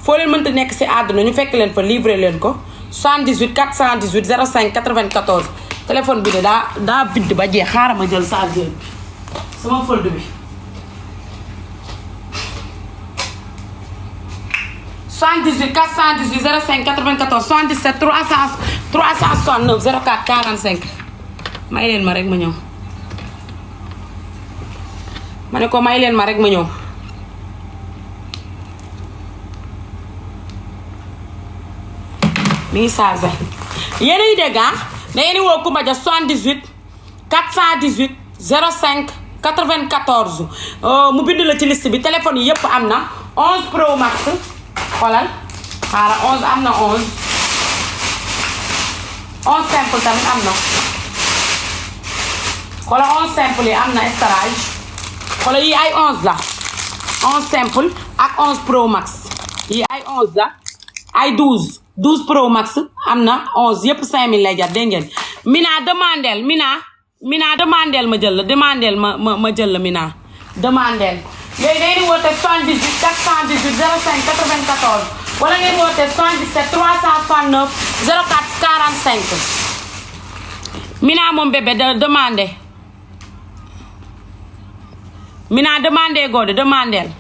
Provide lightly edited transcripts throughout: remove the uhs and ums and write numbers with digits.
foo leen mënta nekk si àdduna ñu fekk leen fa livré leen ko 78 418 05 94 téléphone bi de daa vide ba jeex xaaral ma jël chargeur bi sama fëld bi 78 418 05 94 77 369 04 45 may leen ma rek ma ñëw ma ne ko may leen ma rek ma ñëw mi ngi chargé yéen a ngi dégg da ngeen di woo Coumba Dia 78 418 05 94 mu bind la ci liste bi téléphone yi yëpp am na 11 Pro Max xoolal xaaral 11 am na 11 simple tamit am na xoolal 11 simple yi am na storage xoolal yi ay 11 la 11 simple ak 11 Pro Max yi ay 11 la ay 12 Pro Max am na 11 yëpp 5000 lay jar dégg ngeen Mina demandel ma jël la demandel ma jël la Mina demandel léegi day di woote 78 418 05 94 wala ngeen woote 77 369 04 45 Mina moom bébé demandé Mina demandé gode demandel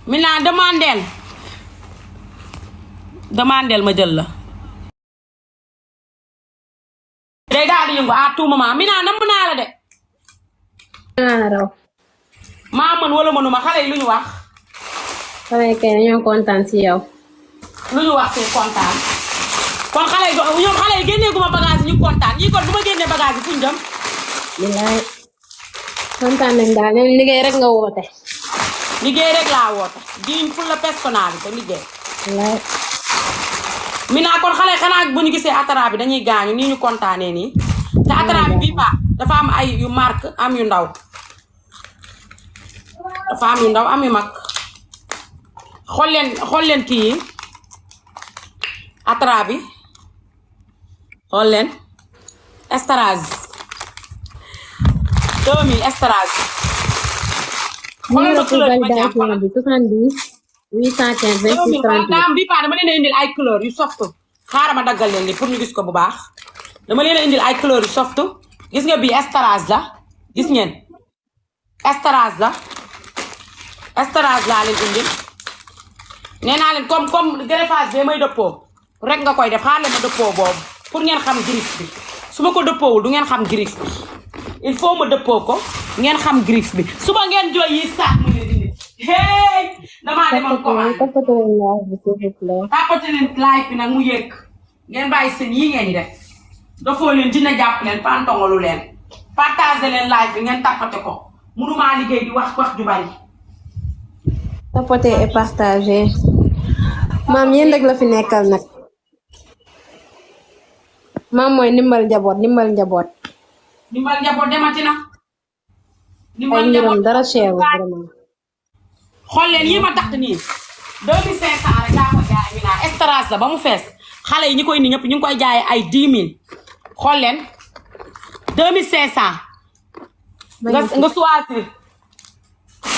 Mina demandel ma jël la day daal di yëngu à tout moment Mina namm naa la de maa mën wala mënuma xale yi lu ñu wax xale yi kay ñoo kontaan si yow lu ñu wax c'est kontaan kon xale yi ñoom xale yi génneeguma bagage yi ñu kontaan ñii kon bu ma génnee bagage yi fu ñu jëm bilaay kontaan nañ daal leen liggéey rek nga woote liggéey rek laa woote diñ pour la personnalité liggéey bilaay Mina kon xale xanaa bu ñu gisee atara bi dañuy gaañu nii ñu kontaanee nii te atara bi bii ba dafa am ay yu marque am yu ndaw dafa am yu ndaw am yu mag xool leen kii yi atara bi xool leen estrage 2000 estrage xoolal ma couleur bi 70 815 26 38 bi pa dama leen a indil ay couleur yu soft xaaral ma daggal leen li pour ñu gis ko bu baax dama leen a indil ay couleur yu soft gis nga bii estrage la gis ngeen estrage laa leen indil nee naa leen comme greffage bi may dëppoo rek nga koy def xaar leen ma dëppoo boobu pour ngeen xam griffe bi su ma ko dëppoowul du ngeen xam griffe bi il faut ma dëppoo ko ngeen xam griffe bi suba ngeen jooy yi saak mu leen indi hey damaa demoon commande tapoté leen live bi nag mu yëg ngeen bàyyi seen yi ngeen di def dafoo leen dina jàpp leen pantongolu leen partagé leen live bi ngeen tapoté ko mënumaa liggéey di wax ju bari tapoter et partager maam yéen rek la fi nekkal nag maam mooy ndimbal njaboot demati na ay mbiram dara cher vraiment xool leen yi ma takk nii 2500 rek daa ko jaay Mina estrage la ba mu fees xale yi ñi koy indi ñëpp ñu ngi koy jaayee ay 10 000 xool leen 2500 nga choisir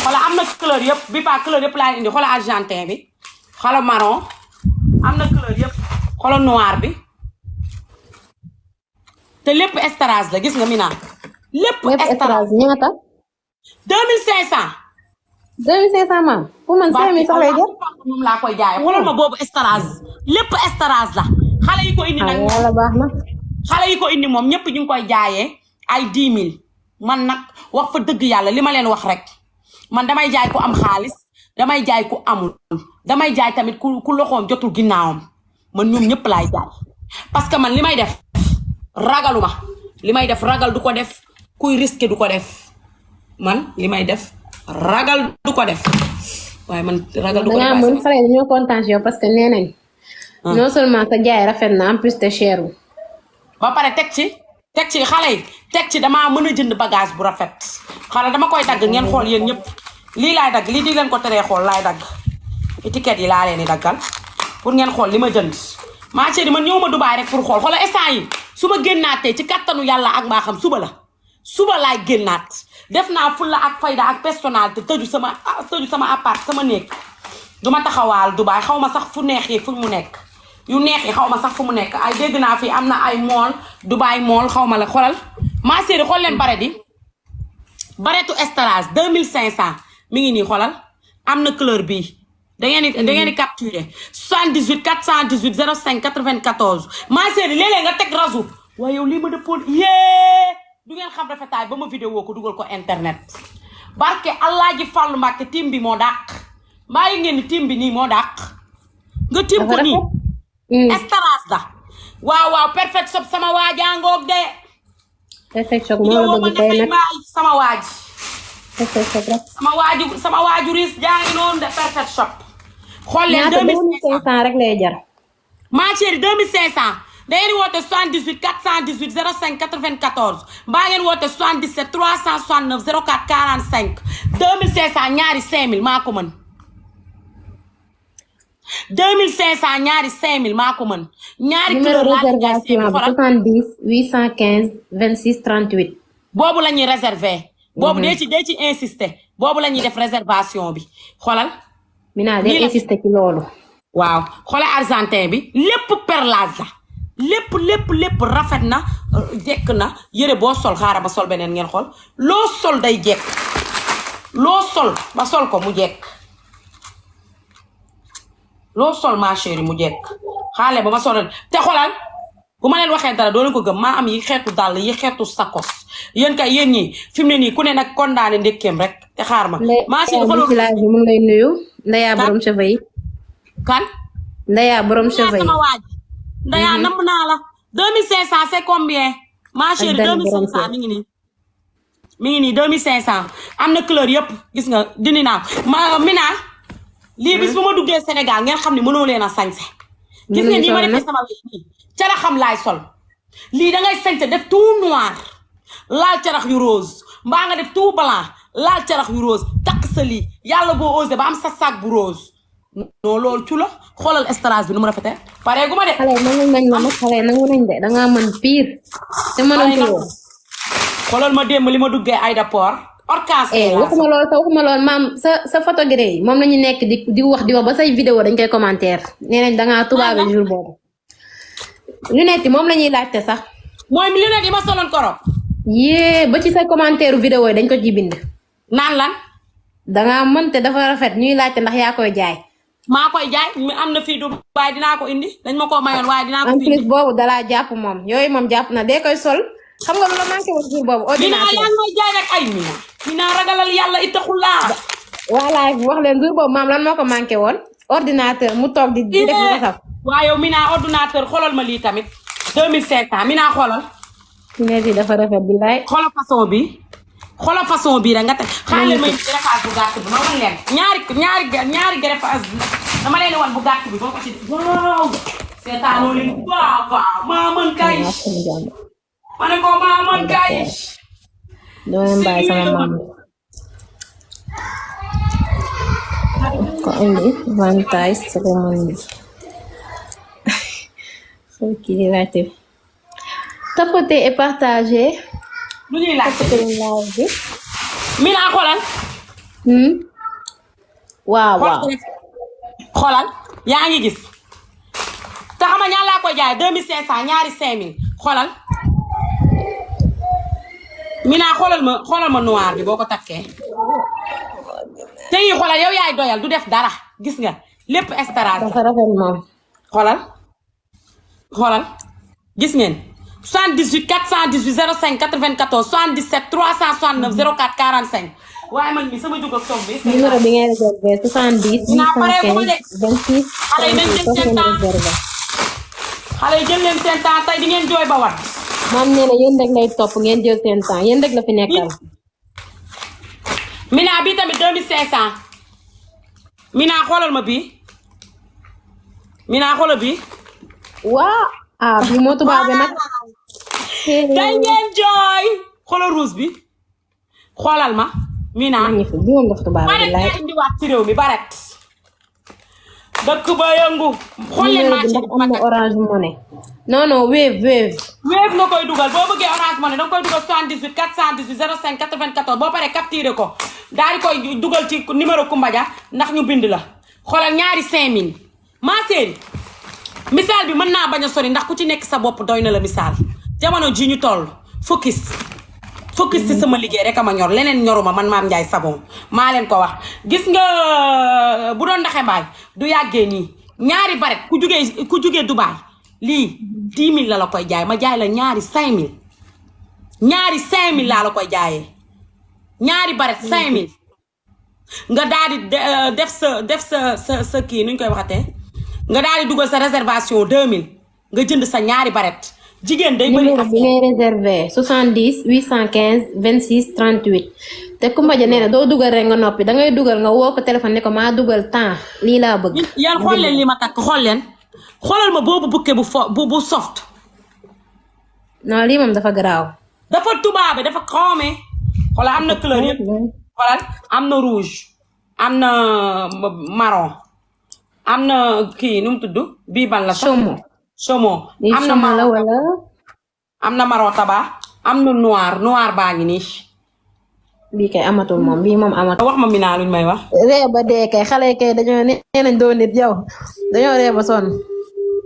xoolal am na couleur yëpp bi pa couleur yëpp laa indi xoolal argentin bi xoolal marron am na couleur yëpp xoolal noir bi te lépp estrage la gis nga Mina lépp estrage ñaata 2500 2500 maam pour man 5000 sax lay jël moom laa koy jaay xoolal ma boobu estrage lépp estrage la xale yi ko indi nag yàlla baax na xale yi ko indi moom ñëpp ñu ngi koy jaayee ay 10 000 man nag wax fa dëgg yàlla li ma leen wax rek man damay jaay ku am xaalis damay jaay ku amul damay jaay tamit ku loxoom jotul ginnaawam man ñoom ñëpp laay jaay parce que man li may def ragaluma li may def ragal du ko def kuy risqué du ko def man li may def ragal du ko def waaye man ragal du ko def. dangaa mën xale yi ñoo kontaan yow parce que nee nañ non seulement sa jaay rafet na en plus te cher wu. ba pare teg ci xale yi teg ci damaa mën a jënd bagage bu rafet xale dama koy dagg ngeen xool yéen ñëpp lii laay dagg lii di leen ko teree xool laay dagg étiquette yi laa leen di daggal pour ngeen xool li ma jënd maa chérie man ñëw ma Dubaay rek pour xool instant yi su ma génnaatee ci kattanu yàlla ak mbaaxam suba laay génnaat def naa fulla ak fayda ak personnalité tëju sama appart sama néeg duma taxawaal Dubaay xaw ma sax fu neex yi fu mu nekk yu neex yi xaw ma sax fu mu nekk ay dégg naa fi am na ay mool Dubaay mool xaw ma la xoolal ma série xool leen bare di baretu Estarage 2500 mi ngi nii xoolal am na couleur bii da ngeen di capturer 78 418 05 94 ma série léeg-léeg nga teg rasu waaye yow lii ma dëppoon yee du ngeen xam rafetaay ba ma vidéo ko dugal ko internet barke Alaaji Fàllu Mbàkke tim bi moo dàq mbaa yi ngeen ni tim bi nii moo dàq nga tim ko nii Estarage da waaw perfect shop sama waajangoog de perfect shop moo la bëgg tey nag sama waaj perfect shop rek sama waaju ris jaa ngi noonu de perfect shop xool leen 2500 rek lay jar ma chérie 2500 da ngeen di woote 78 418 05 94 mbaa ngeen woote 77 369 04 45 2500 ñaari 5000 maa ko mën 2500 ñaari 5000 maa ko mën ñaari numéro couleur laa réservation bi 70 815 26 38 boobu la ñuy réserver boobu dee ci insister boobu la ñuy def réservation bi xoolal Mina day insister ci loolu waaw xoolal argentin bi lépp perlage la lépp rafet na jekk na yëre boo sol xaaral ba sol beneen ngeen xool loo sol day jekk loo sol ba sol ko mu jekk loo sol ma chérie mu jekk xaale ba ma sol te xoolal bu ma leen waxee dara doo leen ko gëm maa am yi xeetu dàll yi xeetu sakos yéen kay yéen ñi fi mu ne nii ku ne nag condamné ndekkeem rek te xaar ma ma chérie xoolal bi mu ngi lay nuyu Ndeya borom cheveux yi kan Ndeya borom cheveux yi sama waaj Ndeya namm naa la 2500 c'est combien ma chérie 2500 mi ngi nii 2500 am na couleur yëpp gis nga dindi naa ma Mina lii bis bu ma duggee Sénégal ngeen xam ne mënoo leen a sañse gis ngeen nii ma defee sama wéy nii cara xam laay sol lii da ngay sañse def tout noir laal carax yu rose mbaa nga def tout blanc laal carax yu rose takk sa lii yàlla boo osé ba am sa sac bu rose non loolu cu la xoolal Estarage bi nu mu rafetee pare gu ma de xale nangu nañ la nag xale nangu nañ de dangaa mën pire te mënantuloo xoolal ma démb li ma duggee aéroport waxuma loolu maam sa photogré yi moom la ñu nekk di wax ba say vidéo dañ koy commentaire nee nañ dangaa tubaabe jour boobu lunette yi moom la ñuy laajte sax mooy lunette yi ma soloon korop yée ba ci sa commentaire vidéo yi dañ ko ci bind naan lan dangaa mën te dafa rafet ñuy laajte ndax yaa koy jaay maa koy jaay mi am na fii du waaye dinaa ko indi dañ ma koo mayoon waaye dinaa ko en plus boobu dalaa jàpp moom yooyu moom jàpp na dee koy sol xam nga lu la manqué woon jour boobu ordinateur Mina yaa ngi may jaay rek ay Mina ragalal yàlla ittaxullaa voilà wax leen jour boobu maam lan moo ko manqué woon ordinateur mu toog di def lu ko saf waaye yow Mina ordinateur xoolal ma lii tamit 2500 Mina xoolal lunette yi dafa rafet bi lay xoolal façon bi rek nga teg xaaral ma indi greffage bu gàtt bi ma wan leen ñaari greffage bi dama leen wan bu gàtt bi boo ko ci waaw seetaanoo leen waaw maa mën kay ma ne ko maa mën kay doo leen bàyyi sama maam ko indi vantage cérémonie bi kii di laajte tapoter et partager lu ñuy laajte live bi Mina xoolal waaw xoolal yaa ngi gis te xam nga ñaan laa koy jaay 2500 ñaari 5000 xoolal Mina xoolal ma noir bi boo ko takkee te yi xoolal yow yaay doyal du def dara gis nga lépp Estarage dafa rafet moom xoolal gis ngeen 78 418 05 94 77 369 04 45 waaye man mi sama jóg ak toog bi numéro bi ngay réservé 70 815 26 xale yi nañ jël seen temps xale yi jël leen seen temps tey di ngeen jooy ba wat maam nee na yéen rek lay topp ngeen jël seen temps yéen rek la fi nekkal Mina bi tamit 2500 Mina xoolal ma bii Mina xoolal bii waa bi moo tubaabe nag tey ngeen jooy xoolal rouge bi xoolal ma Mina magnifique bi moom dafa tubaabe baret laay nga indiwaat ci réew mi baret dëkk ba yëngu xool leen numéro bi ndax am na Orange Money non Wave nga koy dugal boo bëggee Orange Money danga koy dugal 78 418 05 94 boo paree capturé ko daal di koy dugal ci numéro Kumba Dia ndax ñu bind la xoolal ñaari 5000 maa séeri misaal bi mën naa bañ a sori ndax ku ci nekk sa bopp doy na la misaal jamono ji ñu toll focus ci sama liggéey rek a ma ñor leneen ñoruma man Mame Ndiaye Savon maa leen ko wax gis nga bu doon ndaxe mbaay du yàggee nii ñaari baret ku jugee Dubaay lii 10 000 la koy jaay ma jaay la ñaari 5000 ñaari 5000 laa la koy jaayee ñaari baret 5000 nga daal di def sa kii nuñ koy waxatee nga daal di dugal sa réservation 2000 nga jënd sa ñaari baret jigéen day bëri numéro bi ngay réservé 70 815 26 38 te Kumba Ja nee na doo dugal rek nga noppi dangay dugal nga woo ko téléphone ne ko maa dugal temps lii laa bëgg. yéen xool leen li ma takk xool leen xoolal ma boobu bukke bu soft. non lii moom dafa garaaw. dafa tubaabe dafa xawme xoolal am na couleur yëpp xoolal am na rouge am na marron am na kii nu mu tudd bii ban la sax chomo am na la wala am na marron tabac am na noir baa ngi nii bii kay amatul moom bii moom amatul. wax ma Mina luñ may wax. ree ba dee kay xale kay dañoo nee nañ doo nit yow dañoo ree ba sonn.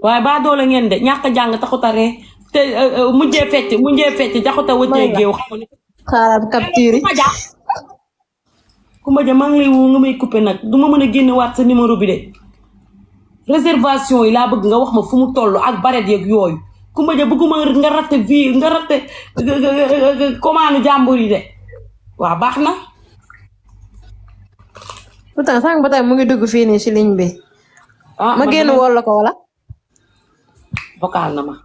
waaye ba doole ngeen de ñàkk a jàng taxut a ree te mujjee fecc jaxut a wëccee géew. xaaral capture yi. Kumba Ja maa ngi lay woo nga may coupé nag du ma mën a génne waat sa numéro bi de réservation yi laa bëgg nga wax ma fu mu toll ak baret yeeg yooyu Kumba Ja bëgguma nga ratte vie nga ratte commande jàmbur yi de waaw baax na. pourtant sànq ba tey mu ngi dugg fii nii si ligne bi. ma génn wol la ko wala. vocal na ma.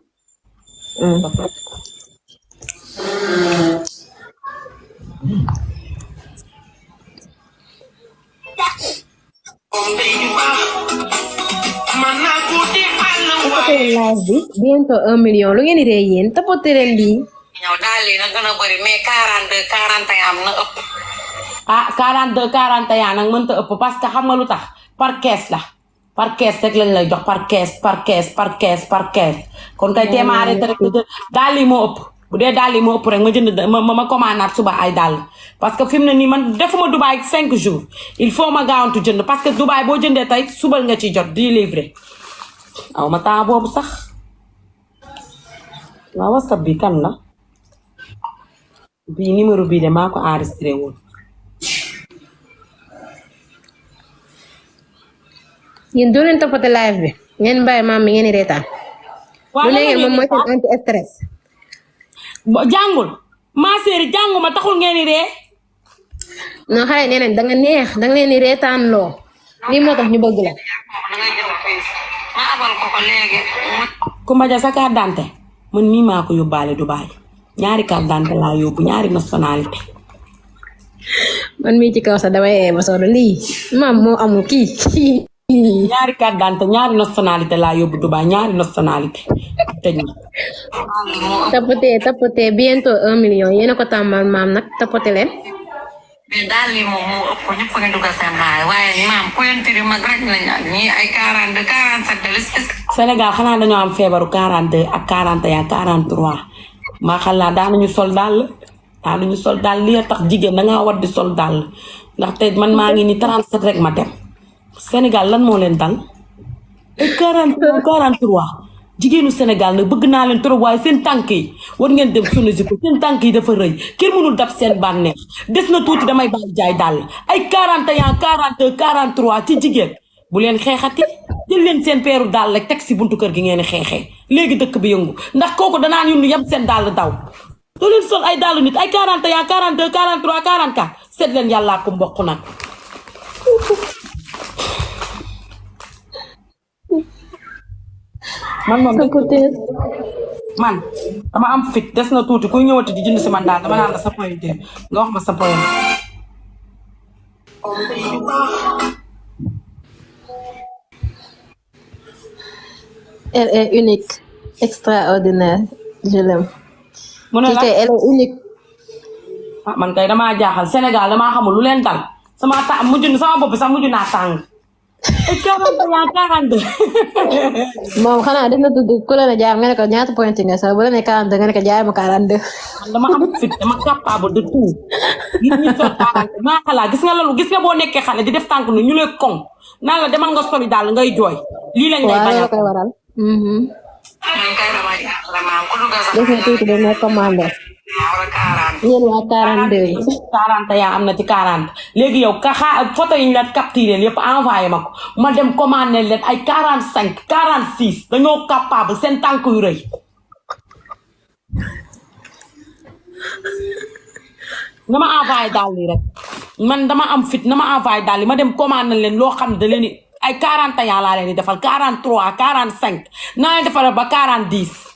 live bi bientôt 1 million lu ngeen di ree yéen tapote leen lii. ñëw daal lii nag gën a bëri mais 42 41 am na ëpp. ah 42 41 nag mënta ëpp parce que xam nga lu tax par caisse la par caisse rek lañ lay jox par caisse kon kay téema arrêté rek daal lii moo ëpp bu dee daal lii moo ëpp rek ma jënd ma commandaat suba ay dàll parce que fi mu ne nii man defuma Dubaï 5 jours il faut ma gaawantu jënd parce que Dubaï boo jëndee tey subal nga ciy jot di livrer aw ma temps boobu sax waaw WhatsApp bi kan la bii numéro bii de maa ko enregistré woon. yéen doo leen toppate live bi ngeen bàyyi maam mi ngeen di reetaan. waaw lu ne moom mooy seen anti stress. jàngul maa séeri jànguma taxul ngeen di ree. non xale nee nañ danga neex danga leen di reetaan loo lii moo tax ñu bëgg la. ma abal ko léegi. Kumba Ja sa carte d'identité man mii maa ko yóbbaale Dubaï ñaari carte d'identité laa yóbbu ñaari nationalité. man mii ci kaw sax damay ree ba solo lii maam moo amul kii. ñaari carte d'identité ñaari nationalité laa yóbbu Dubaï ñaari nationalité tëj na. tapote bientôt 1 million yéen a ko tàmmal maam nag tapote leen. mais daal lii moom moo ëpp ñëpp nga dugal seen xaalis waaye maam pointure mag rek lañ ak ñii ay 42 47 de l'espèce. Sénégal xanaa dañoo am feebaru 42 ak 41 43 maa xam naa daanuñu sol daal li tax jigéen dangaa war di sol daal ndaxte man maa ngi ni 37 rek ma dem Sénégal lan moo leen dal ay 43 43 jigéenu Sénégal nag bëgg naa leen trop waaye seen tànk yi war ngeen dem Sonesico seen tànk yi dafa rëy kenn mënul dab seen bànneex des na tuuti damay bàyyi jaay daal ay 41 42 43 ci jigéen bu leen xeexati jël leen seen peeru daal rek teg si buntu kër gi ngeen di xeexee léegi dëkk bi yëngu ndax kooku danaa ñun yem seen daal daw doo leen sol ay daalu nit ay 41 42 43 44 seet leen yàllaa ko mbokk nag. man moom man dama am fit des na tuuti kuy ñëwati di jënd si man daal dama naan la sa pointé nga wax ma sa point. Elle est unique extraordinaire je l'aime. mu ne la kii kay elle est unique. ah man kay damaa jaaxal Sénégal damaa xamul lu leen dal sama bopp sax mujj naa tàng. 42 moom xanaa dina tudd ku la ne jaay nga ne ko ñaata point nga sax bu la ne 42 nga ne ko jaay ma 42. dama am fit dama capable de tout. gis ñu sol 40 maa xalaat gis nga loolu gis nga boo nekkee xale di def tànk nu ñu lay koŋ naan la demal nga soli daal ngay jooy lii lañ lay waaw bañal loolu koy waral. man kay dama jaaxle maam ku dugg sa def na tuuti ba may commandé. wala 40. ñeen waa 42 yi. 40 yaa am na ci 40 léegi yow photo yi ñu la capturé yëpp envoyé ma ko ma dem commandé leen ay 45 46 dañoo capable seen tànk yu rëy na ma envoyé daal lii rek man dama am fit na ma envoyé daal li ma dem commandé leen loo xam ne da leen ay 41 laa leen di defal 43 45 naa leen defal ba 40.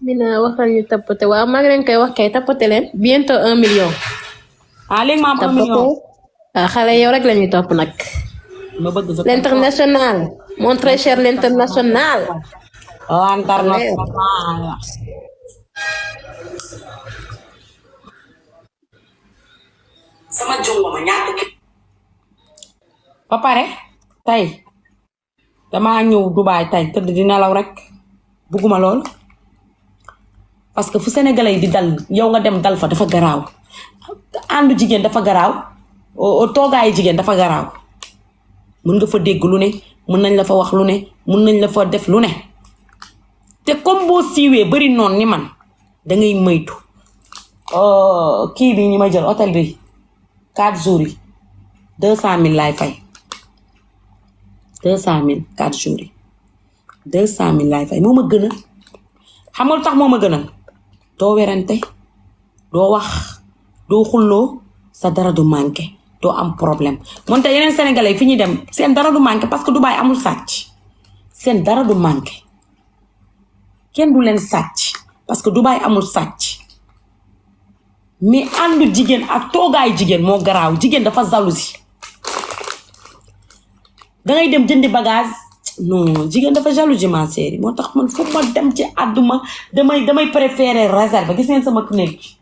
dina waxal ñu tapoté waaw maa ngi leen koy wax kay tapoté leen bientôt 1 million. léegi ma am 1 million. waaw xale yow rek la ñuy topp nag. ma bëgg l'international mon très cher l'international. international. sama jongo ma ñaata ki ba pare tey damaa ñëw Dubaay tey tëdd di nelaw rek bugguma lool parce que fu sénégalais yi di dal yow nga dem dal fa dafa garaaw àndu jigéen dafa garaaw toogaayu jigéen dafa garaaw mën nga fa dégg lu ne mën nañ la fa wax lu ne mën nañ la fa def lu ne te comme boo siiwee bari noonu ni man dangay moytu kii bi ñi ma jël hôtel bi 4 jours yi 200 000 laay fay 200 000 4 jours yi 200 000 laay fay moo ma gënal xam nga lu tax moo ma gënal doo werante doo wax doo xulloo sa dara du manqué doo am problème moonte yeneen sénégalais fi ñuy dem seen dara du manqué parce que Dubaï amul sàcc seen dara du manqué kenn du leen sàcc parce que Dubaï amul sàcc mais àndu jigéen ak toogaayu jigéen moo garaaw jigéen dafa jalousie dangay dem jëndi bagage non jigéen dafa jalousie ma chérie moo tax man fu ma dem ci àdduma damay préférer réserve gis ngeen sama néeg bi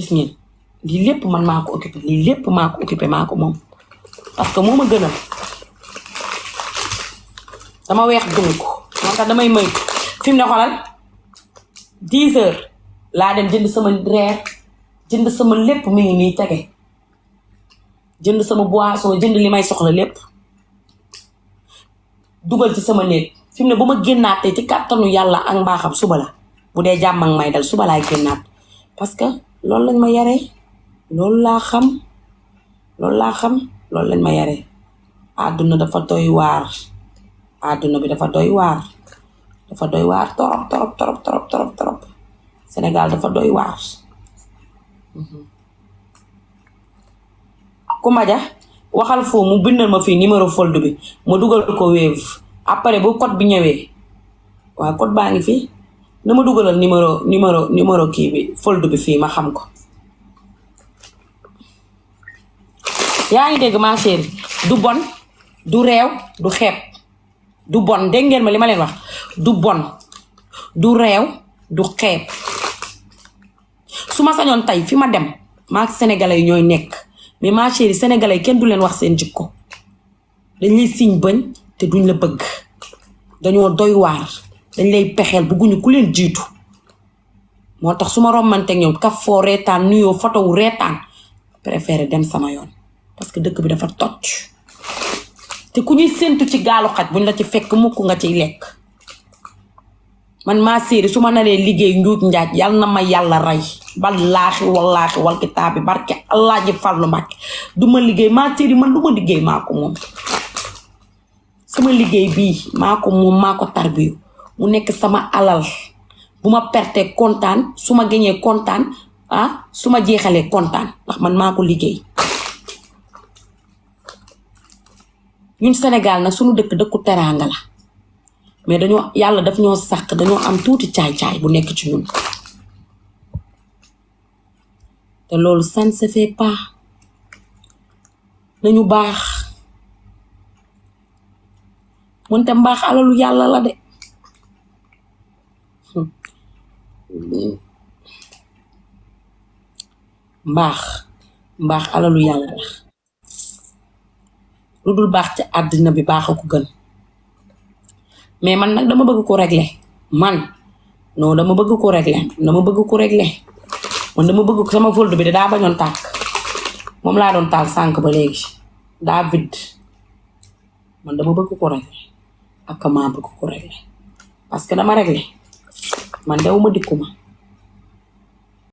gis ngeen lii lépp man maa ko occupé lii lépp maa ko occupé maa ko moom parce que moo ma gënal dama weex dunk moo tax damay moytu fi mu ne xoolal 10 heures laa dem jënd sama reer jënd sama lépp mi ngi nii tege jënd sama boisson jënd li may soxla lépp dugal ci sama néeg fi mu ne bu ma génnaatee ci kàttanu yàlla ak mbaaxam suba la bu dee jàmm ak may dal suba laay génnaat parce que loolu lañ ma yaree loolu laa xam loolu lañ ma yaree àdduna dafa doy waar àdduna bi dafa doy waar torop Sénégal dafa doy waar Kumba Ja waxal foofu mu bindal ma fii numéro fold bi ma dugal ko Wave après bu code bi ñëwee waaw code baa ngi fii na ma dugalal numéro kii bi fold bi fii ma xam ko yaa ngi dégg ma chérie du bon du réew du xeeb du bon dégg ngeen ma li ma leen wax du bon du réew du xeeb su ma sañoon tey fi ma dem maak sénégalais yi ñooy nekk mais ma chérie sénégalais kenn du leen wax seen jikko dañ lay siñ bañ te duñ la bëgg dañoo doy waar dañ lay pexeel bëgguñu ku leen jiitu moo tax su ma romanteeg ñoom kaf foo reetaan nuyoo photo wu reetaan préféré dem sama yoon parce que dëkk bi dafa toj te ku ñuy séentu ci gaalu xaj buñ la ci fekk mukk nga ciy lekk man ma chérie su ma naree liggéey njuuj njaaj yal na ma yàlla rey ballaahi wallaahi wal kitaabi barke allah ji Fallu Mbàkke du ma liggéey ma chérie man lu ma liggéey maa ko moom sama liggéey bii maa ko moom maa ko tarbiyu mu nekk sama alal bu ma perte kontaan su ma gañee kontaan su ma jeexalee kontaan ndax man maa ko liggéey ñun Sénégal nag suñu dëkku teraanga la mais dañoo yàlla daf ñoo sàq dañoo am tuuti caay-caay bu nekk ci ñun te loolu ça ne se fait pas nañu baax moonte mbaax alalu yàlla la de mbaax alalu yàlla la lu dul baax ci àddina bi baax a ko gën mais man nag dama bëgg ko régler man dama bëgg ko régler man dama bëgg sama folde bi daa bañoon tàkk moom laa doon taal sànq ba léegi daa vide man dama bëgg ko régler ak maa bëgg ko régler parce que dama régler man dewuma dikkuma